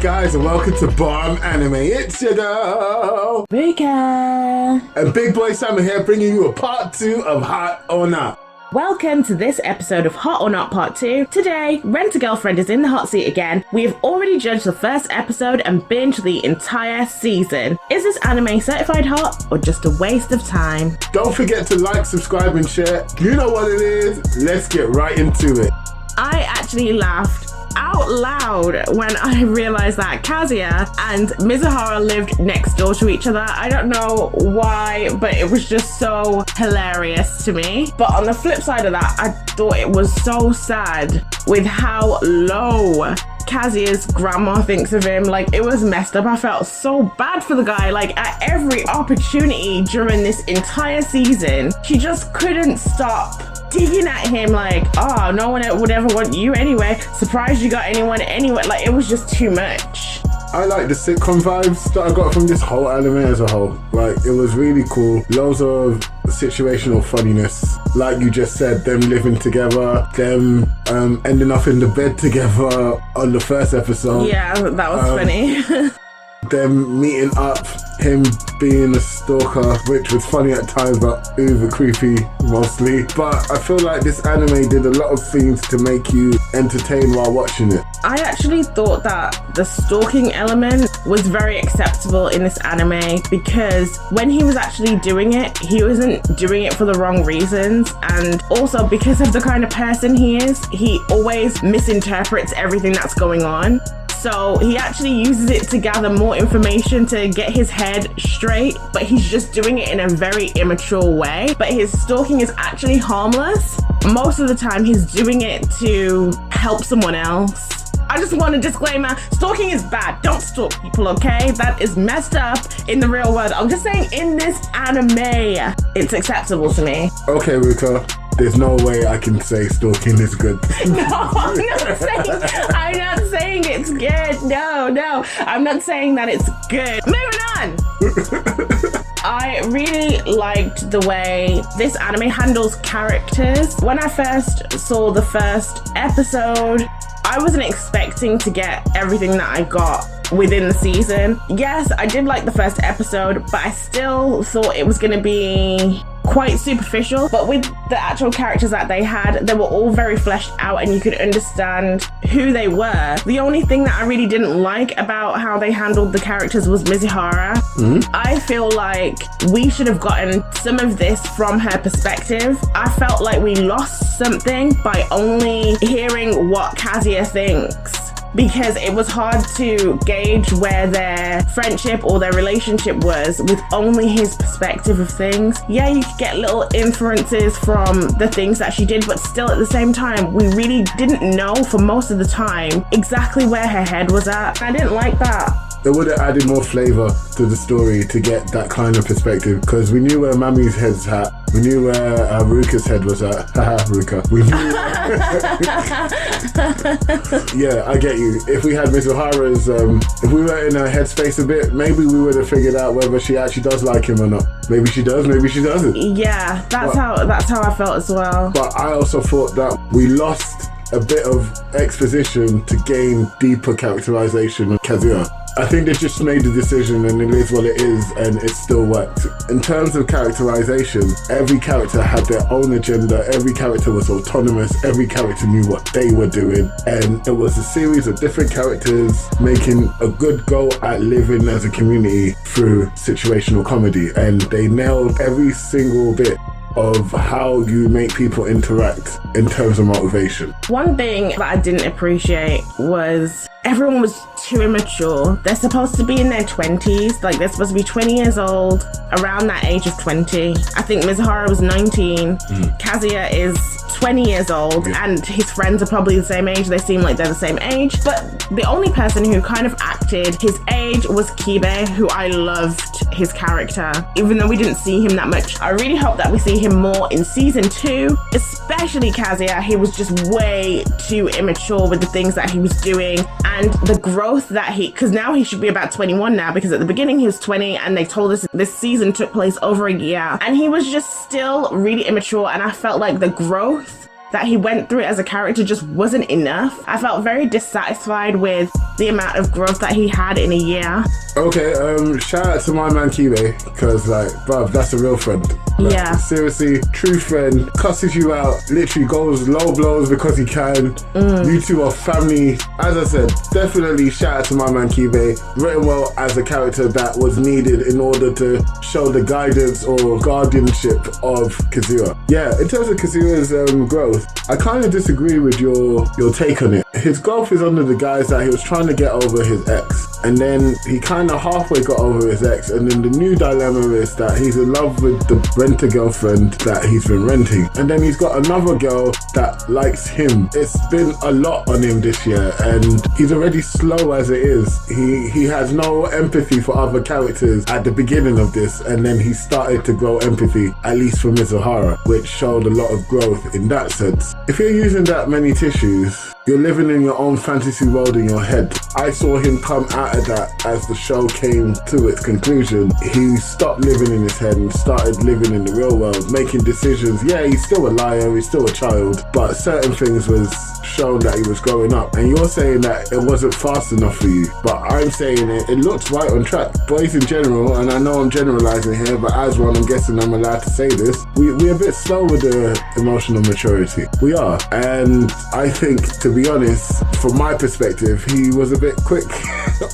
guys, and welcome to Bomb Anime. It's your girl, Rika. And Big Boy Sam here, bringing you a part 2 of Hot or Not. Welcome to this episode of Hot or Not Part 2. Today, Rent-A-Girlfriend is in the hot seat again. We have already judged the first episode and binged the entire season. Is this anime certified hot or just a waste of time? Don't forget to like, subscribe, and share. You know what it is. Let's get right into it. I actually laughed out loud when I realized that Kazuya and Mizuhara lived next door to each other. I don't know why, but it was just so hilarious to me. But on the flip side of that, I thought it was so sad with how low Kazuya's grandma thinks of him. Like, it was messed up. I felt so bad for the guy. Like, at every opportunity during this entire season, she just couldn't stop digging at him like, oh, no one would ever want you anyway. Surprised you got anyone anyway. Like, it was just too much. I like the sitcom vibes that I got from this whole anime as a whole. Like, it was really cool. Loads of situational funniness. Like you just said, them living together, them ending up in the bed together on the first episode. Yeah, that was funny. Them meeting up, him being a stalker, which was funny at times but uber creepy mostly. But I feel like this anime did a lot of things to make you entertain while watching it. I actually thought that the stalking element was very acceptable in this anime because when he was actually doing it, he wasn't doing it for the wrong reasons, and also because of the kind of person he is, he always misinterprets everything that's going on. So he actually uses it to gather more information to get his head straight, but he's just doing it in a very immature way. But his stalking is actually harmless. Most of the time he's doing it to help someone else. I just want a disclaimer, stalking is bad. Don't stalk people, okay? That is messed up in the real world. I'm just saying in this anime, it's acceptable to me. Okay, Ruka. There's no way I can say stalking is good. No, I'm not saying it's good. No. I'm not saying that it's good. Moving on. I really liked the way this anime handles characters. When I first saw the first episode, I wasn't expecting to get everything that I got within the season. Yes, I did like the first episode, but I still thought it was going to be quite superficial. But with the actual characters that they had, they were all very fleshed out and you could understand who they were. The only thing that I really didn't like about how they handled the characters was Mizuhara. I feel like we should have gotten some of this from her perspective. I felt like we lost something by only hearing what Kazuya thinks, because it was hard to gauge where their friendship or their relationship was with only his perspective of things. Yeah, you could get little inferences from the things that she did, but still at the same time, we really didn't know for most of the time exactly where her head was at. I didn't like that. It would have added more flavour to the story to get that kind of perspective, because we knew where Mami's head's at. We knew where Ruka's head was at. Haha, Ruka. We knew. Yeah, I get you. If we had Mizuhara's, if we were in her headspace a bit, maybe we would have figured out whether she actually does like him or not. Maybe she does, maybe she doesn't. Yeah, that's how I felt as well. But I also thought that we lost a bit of exposition to gain deeper characterization of Kazuya. I think they just made the decision and it is what it is, and it still worked. In terms of characterization, every character had their own agenda, every character was autonomous, every character knew what they were doing, and it was a series of different characters making a good go at living as a community through situational comedy, and they nailed every single bit of how you make people interact in terms of motivation. One thing that I didn't appreciate was everyone was too immature. They're supposed to be in their 20s, like they're supposed to be 20 years old, around that age of 20. I think Mizuhara was 19, Kazuya is 20 years old, and his friends are probably the same age. They seem like they're the same age, but the only person who kind of acted his age was Kibe, who I loved his character, even though we didn't see him that much. I really hope that we see him more in season 2, especially Kazuya. He was just way too immature with the things that he was doing, and the growth that because now he should be about 21 now, because at the beginning he was 20 and they told us this season took place over a year, and he was just still really immature, and I felt like the growth that he went through as a character just wasn't enough. I felt very dissatisfied with the amount of growth that he had in a year. Okay, shout out to my man Kibe, because like, bruv, that's a real friend. Like, Yeah. Seriously, true friend, cusses you out, literally goes low blows because he can. You two are family. As I said, definitely shout out to my man Kibe, written well as a character that was needed in order to show the guidance or guardianship of Kazuya. Yeah, in terms of Kazuya's growth, I kind of disagree with your take on it. His growth is under the guise that he was trying to get over his ex, and then he kind of halfway got over his ex, and then the new dilemma is that he's in love with the renter girlfriend that he's been renting, and then he's got another girl that likes him. It's been a lot on him this year, and he's already slow as it is. He has no empathy for other characters at the beginning of this, and then he started to grow empathy, at least for Mizuhara, which showed a lot of growth in that sense. If you're using that many tissues, you're living in your own fantasy world in your head. I saw him come out of that as the show came to its conclusion. He stopped living in his head and started living in the real world, making decisions. Yeah, he's still a liar, he's still a child, but certain things was shown that he was growing up. And you're saying that it wasn't fast enough for you, but I'm saying it looks right on track. Boys in general, and I know I'm generalizing here, but as one, I'm guessing I'm allowed to say this, we're a bit slow with the emotional maturity. We are. And I think, to be honest, from my perspective, he was a bit quick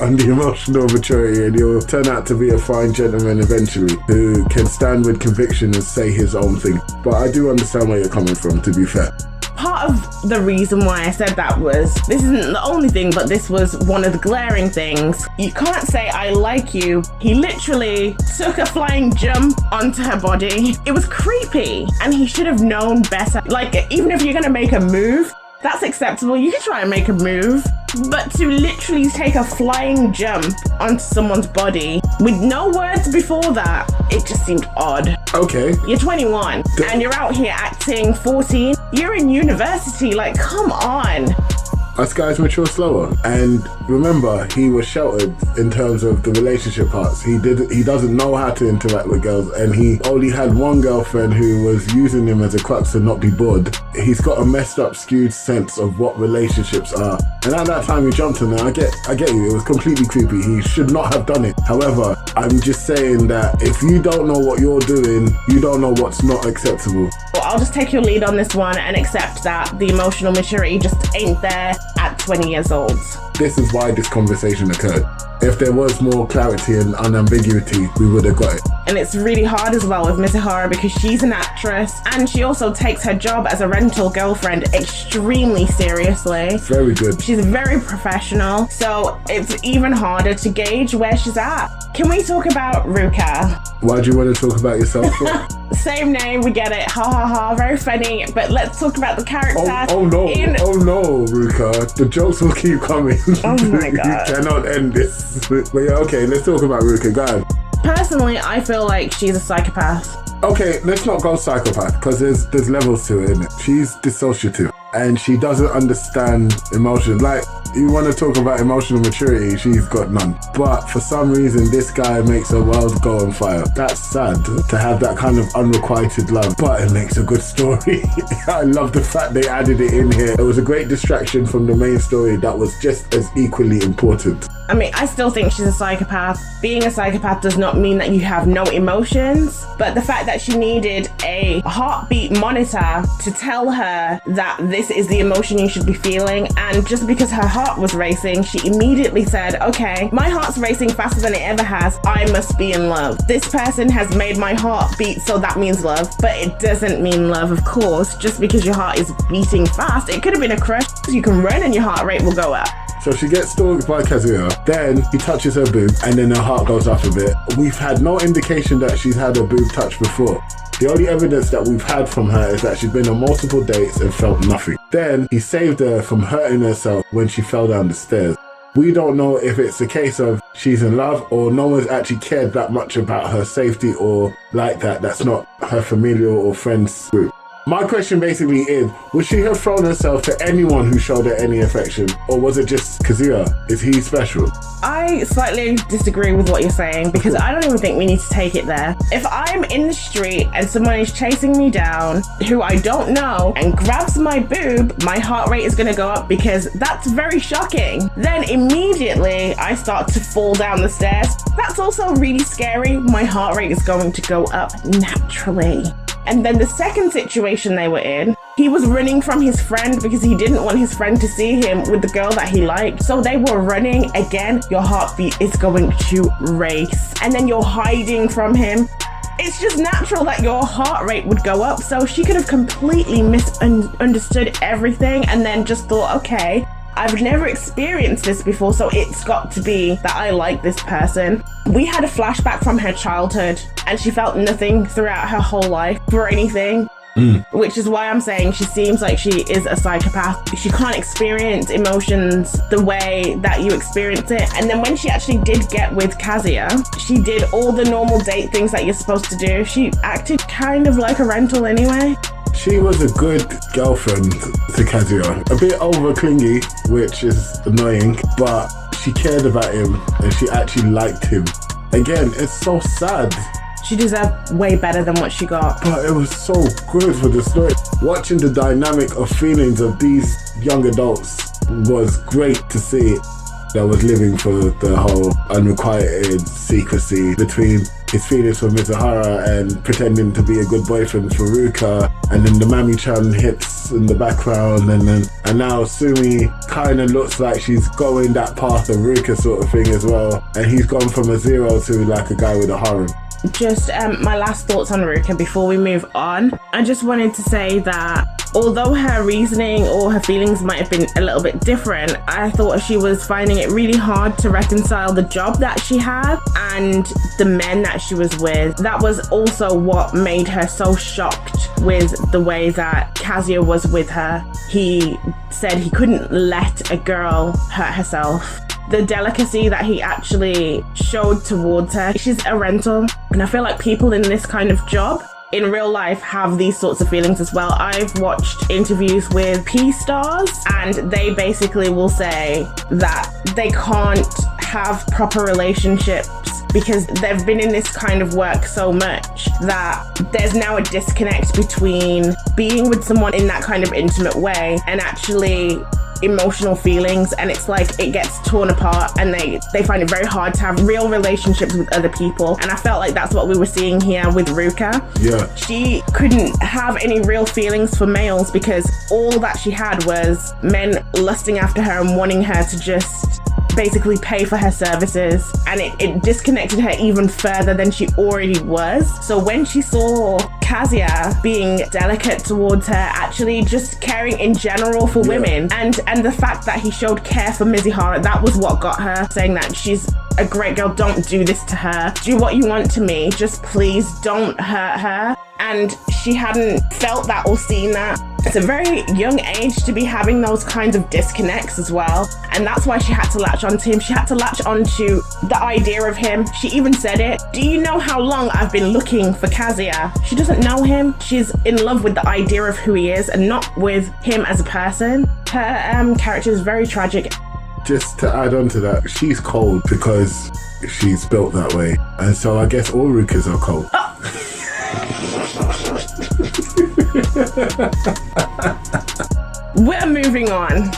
on the emotional maturity, and he'll turn out to be a fine gentleman eventually who can stand with conviction and say his own thing. But I do understand where you're coming from, to be fair. Part of the reason why I said that was, this isn't the only thing, but this was one of the glaring things. You can't say I like you. He literally took a flying jump onto her body. It was creepy, and he should have known better. Like, even if you're gonna make a move, that's acceptable. You can try and make a move, but to literally take a flying jump onto someone's body with no words before that, it just seemed odd. Okay. You're 21 and you're out here acting 14. You're in university, like, come on. Us guys mature slower, and remember, he was sheltered in terms of the relationship parts. He doesn't know how to interact with girls, and he only had one girlfriend who was using him as a crutch to not be bored. He's got a messed up, skewed sense of what relationships are, and at that time he jumped on her. I get you, it was completely creepy. He should not have done it. However, I'm just saying that if you don't know what you're doing, you don't know what's not acceptable. Well, I'll just take your lead on this one and accept that the emotional maturity just ain't there at 20 years old. This is why this conversation occurred. If there was more clarity and unambiguity, we would have got it. And it's really hard as well with Mizuhara because she's an actress and she also takes her job as a rental girlfriend extremely seriously. Very good. She's very professional, so it's even harder to gauge where she's at. Can we talk about Ruka? Why do you want to talk about yourself? Same name, we get it. Ha ha ha, very funny. But let's talk about the character. Oh no, Ruka. The jokes will keep coming. Oh my God. You cannot end this. But yeah, okay, let's talk about Ruka. Go ahead. Personally, I feel like she's a psychopath. Okay, let's not go psychopath, because there's levels to it, isn't it? She's dissociative, and she doesn't understand emotion. Like, you want to talk about emotional maturity, she's got none. But for some reason, this guy makes her world go on fire. That's sad to have that kind of unrequited love, but it makes a good story. I love the fact they added it in here. It was a great distraction from the main story that was just as equally important. I mean, I still think she's a psychopath. Being a psychopath does not mean that you have no emotions, but the fact that she needed a heartbeat monitor to tell her that this is the emotion you should be feeling, and just because her heart was racing, she immediately said, okay, my heart's racing faster than it ever has, I must be in love. This person has made my heart beat, so that means love, but it doesn't mean love, of course. Just because your heart is beating fast, it could have been a crush. You can run and your heart rate will go up. So she gets stalked by Kazuya, then he touches her boob, and then her heart goes up a bit. We've had no indication that she's had her boob touched before. The only evidence that we've had from her is that she's been on multiple dates and felt nothing. Then he saved her from hurting herself when she fell down the stairs. We don't know if it's a case of she's in love or no one's actually cared that much about her safety or like that. That's not her familial or friends group. My question basically is, would she have thrown herself to anyone who showed her any affection? Or was it just Kazuya? Is he special? I slightly disagree with what you're saying because I don't even think we need to take it there. If I'm in the street and someone is chasing me down who I don't know and grabs my boob, my heart rate is going to go up because that's very shocking. Then immediately I start to fall down the stairs. That's also really scary. My heart rate is going to go up naturally. And then the second situation they were in, he was running from his friend because he didn't want his friend to see him with the girl that he liked. So they were running. Again, your heartbeat is going to race. And then you're hiding from him. It's just natural that your heart rate would go up. So she could have completely misunderstood everything and then just thought, okay, I've never experienced this before, so it's got to be that I like this person. We had a flashback from her childhood and she felt nothing throughout her whole life for anything. Which is why I'm saying she seems like she is a psychopath. She can't experience emotions the way that you experience it. And then when she actually did get with Kazuya, she did all the normal date things that you're supposed to do. She acted kind of like a rental anyway. She was a good girlfriend to Kazuya. A bit over clingy, which is annoying, but she cared about him and she actually liked him. Again, it's so sad. She deserved way better than what she got. But it was so good for the story. Watching the dynamic of feelings of these young adults was great to see. I was living for the whole unrequited secrecy between his feelings for Mizuhara and pretending to be a good boyfriend for Ruka, and then the Mami-chan hits in the background, and now Sumi kind of looks like she's going that path of Ruka sort of thing as well, and he's gone from a zero to like a guy with a harem. Just my last thoughts on Ruka before we move on. I just wanted to say that although her reasoning or her feelings might have been a little bit different, I thought she was finding it really hard to reconcile the job that she had and the men that she was with. That was also what made her so shocked with the way that Kazuya was with her. He said he couldn't let a girl hurt herself. The delicacy that he actually showed towards her. She's a rental, and I feel like people in this kind of job in real life have these sorts of feelings as well. I've watched interviews with P stars and they basically will say that they can't have proper relationships because they've been in this kind of work so much that there's now a disconnect between being with someone in that kind of intimate way and actually emotional feelings, and it's like it gets torn apart and they find it very hard to have real relationships with other people. And I felt like that's what we were seeing here with Ruka. Yeah, she couldn't have any real feelings for males because all that she had was men lusting after her and wanting her to just basically pay for her services, and it disconnected her even further than she already was. So when she saw Kazuya being delicate towards her, actually just caring in general for women, and the fact that he showed care for Mizuhara, that was what got her, saying that she's a great girl, don't do this to her, do what you want to me, just please don't hurt her. And she hadn't felt that or seen that. It's a very young age to be having those kinds of disconnects as well. And that's why she had to latch onto him. She had to latch onto the idea of him. She even said it. Do you know how long I've been looking for Kazuya? She doesn't know him. She's in love with the idea of who he is and not with him as a person. Her character is very tragic. Just to add on to that, she's cold because she's built that way. And so I guess all Rukas are cold. Oh. We're moving on.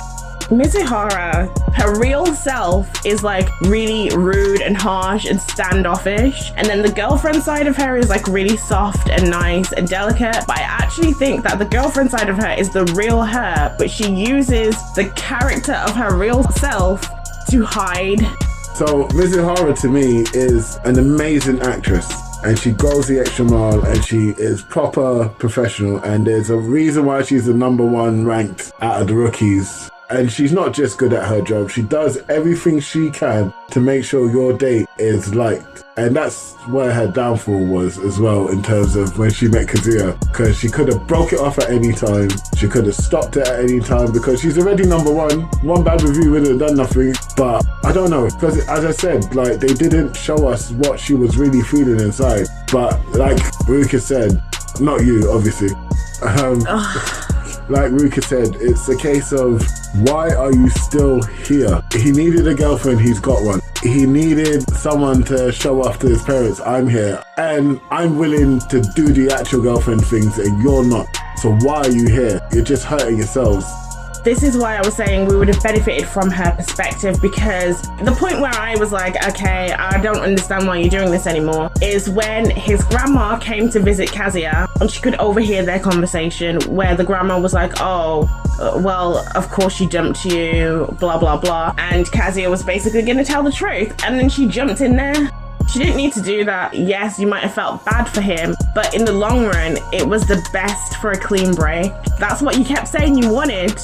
Mizuhara, her real self is like really rude and harsh and standoffish, and then the girlfriend side of her is like really soft and nice and delicate. But I actually think that the girlfriend side of her is the real her, but she uses the character of her real self to hide. So Mizuhara to me is an amazing actress, and she goes the extra mile and she is proper professional, and there's a reason why she's the #1 ranked out of the rookies. And she's not just good at her job, she does everything she can to make sure your date is liked. And that's where her downfall was as well, in terms of when she met Kazuya, because she could have broke it off at any time, she could have stopped it at any time, because she's already #1. One bad review wouldn't have done nothing. But I don't know, because as I said, like, they didn't show us what she was really feeling inside. But like Ruka said, not you obviously, Like Ruka said, it's a case of, why are you still here? He needed a girlfriend, he's got one. He needed someone to show off to his parents, I'm here. And I'm willing to do the actual girlfriend things and you're not. So why are you here? You're just hurting yourselves. This is why I was saying we would have benefited from her perspective, because the point where I was like, okay, I don't understand why you're doing this anymore, is when his grandma came to visit Kazia and she could overhear their conversation where the grandma was like, oh, well, of course she dumped you, blah, blah, blah. And Kazia was basically going to tell the truth. And then she jumped in there. She didn't need to do that. Yes, you might have felt bad for him, but in the long run, it was the best for a clean break. That's what you kept saying you wanted.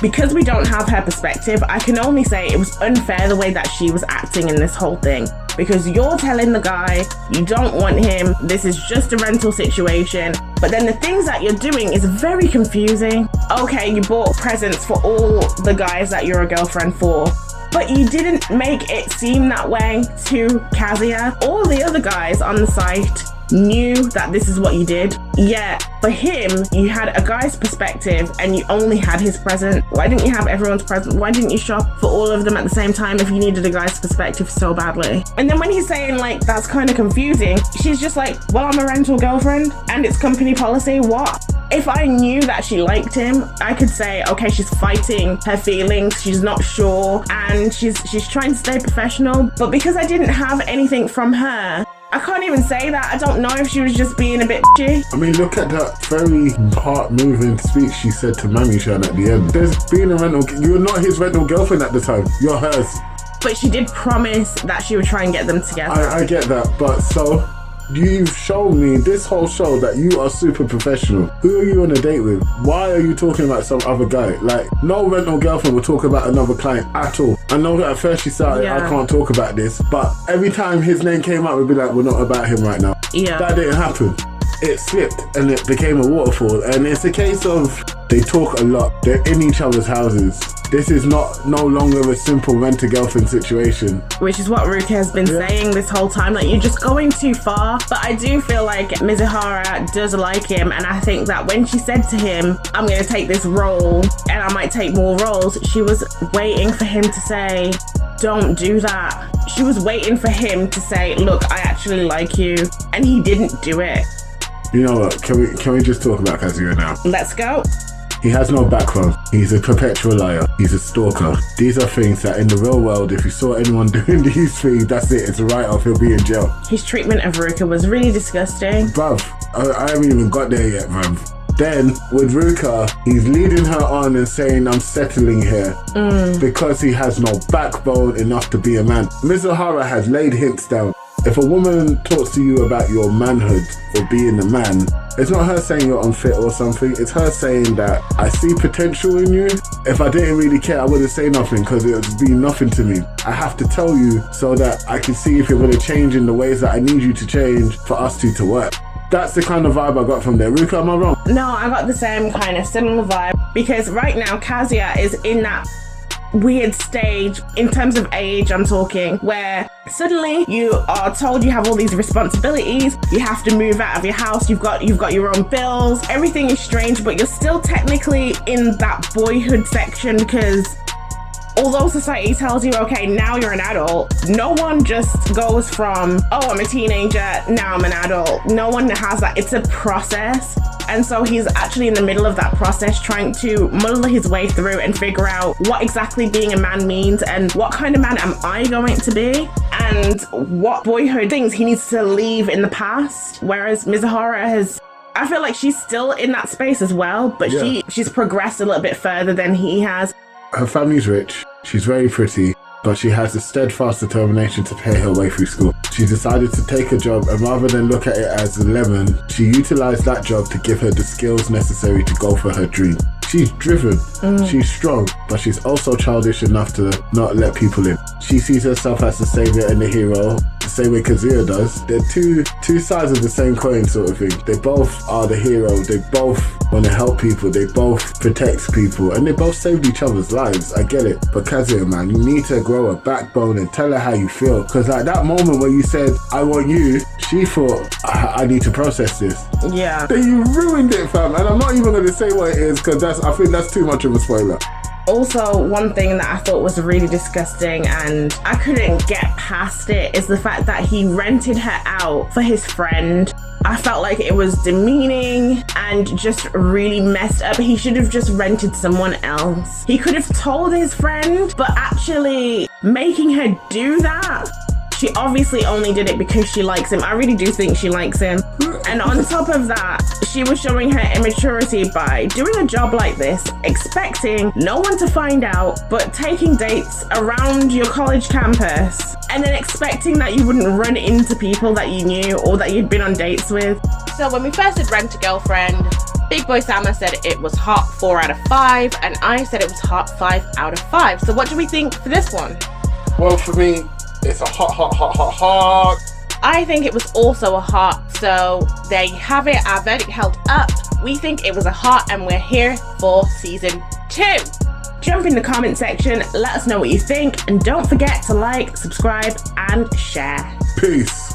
Because we don't have her perspective, I can only say it was unfair the way that she was acting in this whole thing. Because you're telling the guy you don't want him, this is just a rental situation, but then the things that you're doing is very confusing. Okay, you bought presents for all the guys that you're a girlfriend for, but you didn't make it seem that way to Kazia. All the other guys on the site knew that this is what you did. Yet for him, you had a guy's perspective and you only had his present. Why didn't you have everyone's present? Why didn't you shop for all of them at the same time if you needed a guy's perspective so badly? And then when he's saying like, that's kind of confusing, she's just like, well, I'm a rental girlfriend and it's company policy. What? If I knew that she liked him, I could say, okay, she's fighting her feelings, she's not sure, and she's trying to stay professional. But because I didn't have anything from her, I can't even say that. I don't know if she was just being a bit bitchy. I mean, look at that very heart-moving speech she said to Mami Shan at the end. There's being a rental, you're not his rental girlfriend at the time, you're hers. But she did promise that she would try and get them together. I get that, but so, you've shown me this whole show that you are super professional. Who are you on a date with? Why are you talking about some other guy? Like, no rental girlfriend will talk about another client at all. I know that at first she started, I can't talk about this, but every time his name came up, we'd be like, we're not about him right now. Yeah. That didn't happen. It slipped and it became a waterfall. And it's a case of, they talk a lot. They're in each other's houses. This is no longer a simple rent-a-girlfriend situation. Which is what Ruka has been saying this whole time, like, you're just going too far. But I do feel like Mizuhara does like him, and I think that when she said to him, I'm going to take this role, and I might take more roles, she was waiting for him to say, don't do that. She was waiting for him to say, look, I actually like you, and he didn't do it. You know what, can we just talk about Kazuya now? Let's go. He has no backbone. He's a perpetual liar. He's a stalker. These are things that in the real world, if you saw anyone doing these things, that's it. It's a write-off. He'll be in jail. His treatment of Ruka was really disgusting. Bruv, I haven't even got there yet, bruv. Then, with Ruka, he's leading her on and saying, I'm settling here. Because he has no backbone enough to be a man. Mizuhara has laid hints down. If a woman talks to you about your manhood or being a man, it's not her saying you're unfit or something. It's her saying that I see potential in you. If I didn't really care, I wouldn't say nothing because it would be nothing to me. I have to tell you so that I can see if you're going to change in the ways that I need you to change for us two to work. That's the kind of vibe I got from there. Ruka, am I wrong? No, I got the same kind of similar vibe, because right now Kazuya is in that weird stage in terms of age, I'm talking, where suddenly you are told you have all these responsibilities, you have to move out of your house, you've got your own bills, everything is strange, but you're still technically in that boyhood section, because although society tells you, okay, now you're an adult, no one just goes from, oh, I'm a teenager, now I'm an adult. No one has that. It's a process. And so he's actually in the middle of that process, trying to muddle his way through and figure out what exactly being a man means and what kind of man am I going to be and what boyhood things he needs to leave in the past. Whereas Mizuhara has, I feel like she's still in that space as well, but she's progressed a little bit further than he has. Her family's rich, she's very pretty, but she has a steadfast determination to pay her way through school. She decided to take a job, and rather than look at it as a lemon, she utilized that job to give her the skills necessary to go for her dream. She's driven, she's strong, but she's also childish enough to not let people in. She sees herself as the savior and the hero, the same way Kazuya does. They're two sides of the same coin sort of thing. They both are the hero. They both want to help people. They both protect people. And they both saved each other's lives. I get it. But Kazuya, man, you need to grow a backbone and tell her how you feel. Because at that moment when you said, I want you, she thought, I need to process this. Yeah. Then you ruined it, fam. And I'm not even going to say what it is because I think that's too much of a spoiler. Also, one thing that I thought was really disgusting and I couldn't get past it is the fact that he rented her out for his friend. I felt like it was demeaning and just really messed up. He should have just rented someone else. He could have told his friend, but actually making her do that. She obviously only did it because she likes him. I really do think she likes him. And on top of that, she was showing her immaturity by doing a job like this, expecting no one to find out, but taking dates around your college campus, and then expecting that you wouldn't run into people that you knew or that you'd been on dates with. So when we first did Rent a Girlfriend, Big Boy Sama said it was hot 4 out of 5, and I said it was hot 5 out of 5. So what do we think for this one? Well, for me, it's a hot. I think it was also a hot, so there you have it, our verdict held up. We think it was a hot and we're here for season 2. Jump in the comment section, let us know what you think, and don't forget to like, subscribe, and share. Peace.